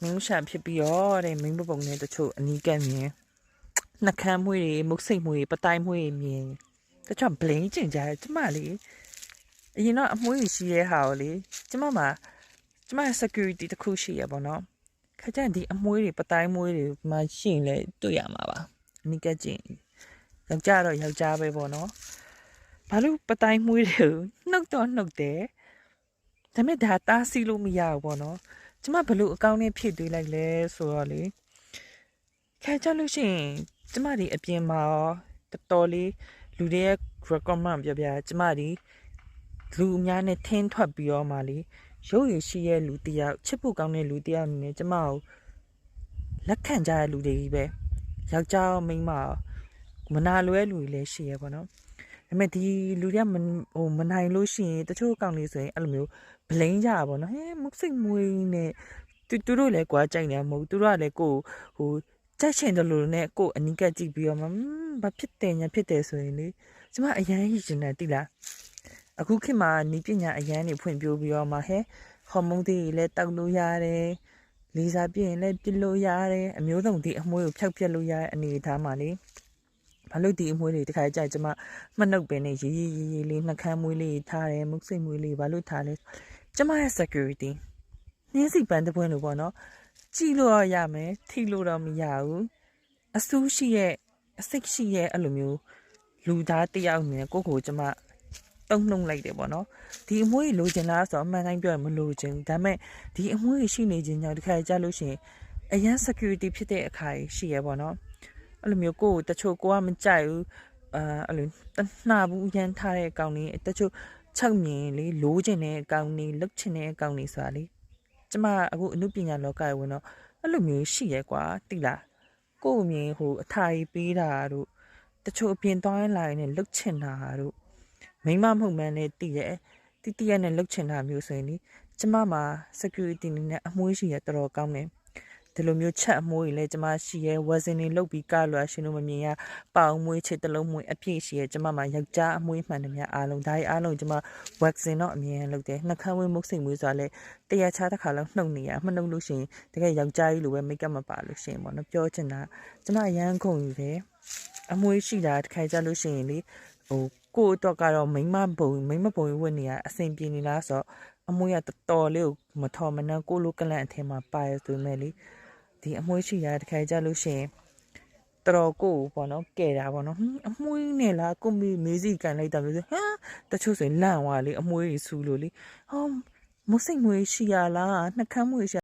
င်းရှာဖြစ်ပြီးတော့တဲ့မင်းပုံနဲ့တချို့အနီးကပ်မြင်နှကမ်းမွေးတွေမုတ်စိတ်မွေးပတိုင်းမွေးမြင်တချို့ဘလင်းကျင်ကြတယ်ကျမလေအရင်တော့အမွေးရှိတဲ့ဟာကိုလေကျမရဲ့ security တခုရှိရပါတော့ခကြဒီအမွေးတွေပတိုင်းမွေးတွေမှရှိရင်လေတွေ့ရမှာပါအနီးကပ်ကျင်ယောက်ျားတော့ယောက်ျားပဲပေါ့နော်ဘာလို့ပတိုင်းမွေးတွေနှုတ်တော့နှုတ်တယ်ဒါပေမဲ့ဒါတားစီလို့မရဘူးပေါ့နော်ကျမဘလို့အကောင့်နဲ့ဖြည့်သွင်းလိုက်လဲဆိုတော့လေခဲကြလို့ရှိရင်ကျမဒီအပြင်မှာတော်တော်လေးလူတွေရဲ့ recommend ပြပြကျမဒီလူအများနဲ့ထင်းထွက်ပြီးတော့မှလေရုပ်ရည်ရှိရဲ့လူတယောက်ချစ်ဖို့ကောင်းတဲ့လူတယောက်အနေနဲ့ကျမကိုလက်ခံကြတဲ့လူတွေကြီးပဲယောက်ျားမိန်းမမနာလွဲလူတွေလည်းရှိရပါတော့ဒါပေမဲ့ဒီလူတွေကမနိုင်လို့ရှိရင်တချို့အကောင့်လေးဆိုရင်အဲ့လိုမျိုးဘလိန်ကြပါဘောနော်ဟဲမုတ်စိတ်မွေးနဲ့သူတို့လည်းကွာကြိုက်နေမှာမဟုတ်သူတို့ကလည်းကိုဟိုကြိုက်ချင်တယ်လို့နဲ့ကိုအနီးကပ်ကြည့်ပြီးတော့မှဘာဖြစ်တယ်ညာဖြစ်တယ်ဆိုရင်လေကျမအရန်ဟိကျင်တယ်တိလားအခုခေတ်မှာနီးပညာအရန်နေဖွင့်ပြပြီးတော့မှဟဲဟော်မုန်းတွေလည်းတောက်လို့ရတယ်လေးစားပြရင်လည်းပြလို့ရတယ်အမျိုးစုံဒီအမွှေးကိုဖျောက်ပြက်လို့ရတဲ့အနေအထားမှာလေဘာလို့ဒီအမွှေးတွေတခါကြိုက်ကျမမနှုတ်ပင်နဲ့ရေးလေးနှကမ်းမွေးလေးထားတယ်မုတ်စိတ်မွေးလေးဘာလို့ထားလဲကျမရဲ့ security နှင်းစီပန်းတပွင့်လို့ပေါ့နော်ကြည့်လို့ရမယ်ထိလို့တော့မရဘူးအဆူးရှိရဲ့အစိတ်ရှိရဲ့အဲ့လိုမျိုးလူသားတယောက်နဲ့ကိုကျမတုံနှုံလိုက်တယ်ပေါ့နော်ဒီအမွှေးလိုချင်လားဆိုတော့အမှန်တိုင်းပြောရင်မလိုချင်ဒါပေမဲ့ဒီအမွှေးရှိနေခြင်းကြောင့်တခါကြလို့ရှိရင်အရန် security ဖြစ်တဲ့အခါရှိရပေါ့နော်အဲ့လိုမျိုးတချို့ကိုကမကြိုက်ဘူးအဲ့လိုတနှဘူးရန်ထားတဲ့အကောင်လေးတချို့ချုပ်မြင်လေလိုချင်တဲ့အကောင်လေးလုတ်ချင်တဲ့အကောင်လေးဆိုတာလေကျမအခုအမှုပညာလောကဝင်တော့အဲ့လိုမျိုးရှိရဲကွာတိလားကိုမြင်အထာကြီးပေးတာတို့တချို့အပြင်သွားရင်လာရင်လည်းလုတ်ချင်တာတို့မိမမဟုတ်မှန်းလည်းသိရဲ့တိရနဲ့လုတ်ချင်တာမျိုးဆိုရင်လေကျမမှာ security နဲ့အမွှေးရှိရတော်တော်ကောင်းတယ်ဒီလိုမျိုးချက်အမွှေးတွေလည်းကျမရှိရဲဝက်စင်တွေလုတ်ပြီးကလွာရှင်တို့မမြင်ရပေါင်မွေးချစ်တလုံးမွေးအပြည့်ရှိရဲကျမမှာယောက်ျားအမွှေးမှန်တယ်များအားလုံးဒါကြီးအားလုံးကျမဝက်စင်တော့အမြင်လုတ်တယ်နှကမ်းဝေးမုတ်စိတ်မွေးဆိုတာလည်းတရားချတစ်ခါလောက်နှုတ်နေရမနှုတ်လို့ရှိရင်တကယ်ယောက်ျားကြီးလိုပဲမိတ်ကပ်မပါလို့ရှိရင်ပေါ့နော်ပြောချင်တာကျမရမ်းကုန်ယူတယ်အမွှေးရှိတာတစ်ခါကြလို့ရှိရင်လေကိုတော့ကတော့မိမပုံဝတ်နေရအဆင်ပြေနေလားဆိုတော့အမွှေးကတော်တော်လေးကိုမထော်မနှံကိုလိုကလန့်အထင်မှာပါရဆိုမဲ့လေဒီအမွှေးရှိတာတစ်ခါကြလို့ရှိရင်တော်တော်ကိုပေါ့နော်ကဲတာပေါ့နော်အမွှေးနဲ့လားကိုမေးစီကန်လိုက်တာမျိုးဆိုတချို့ဆိုလန့်သွားလေအမွှေးကြီးဆူလို့လေမုတ်စိတ်မွေးရှိရလားနှကမ်းမွေးရှိ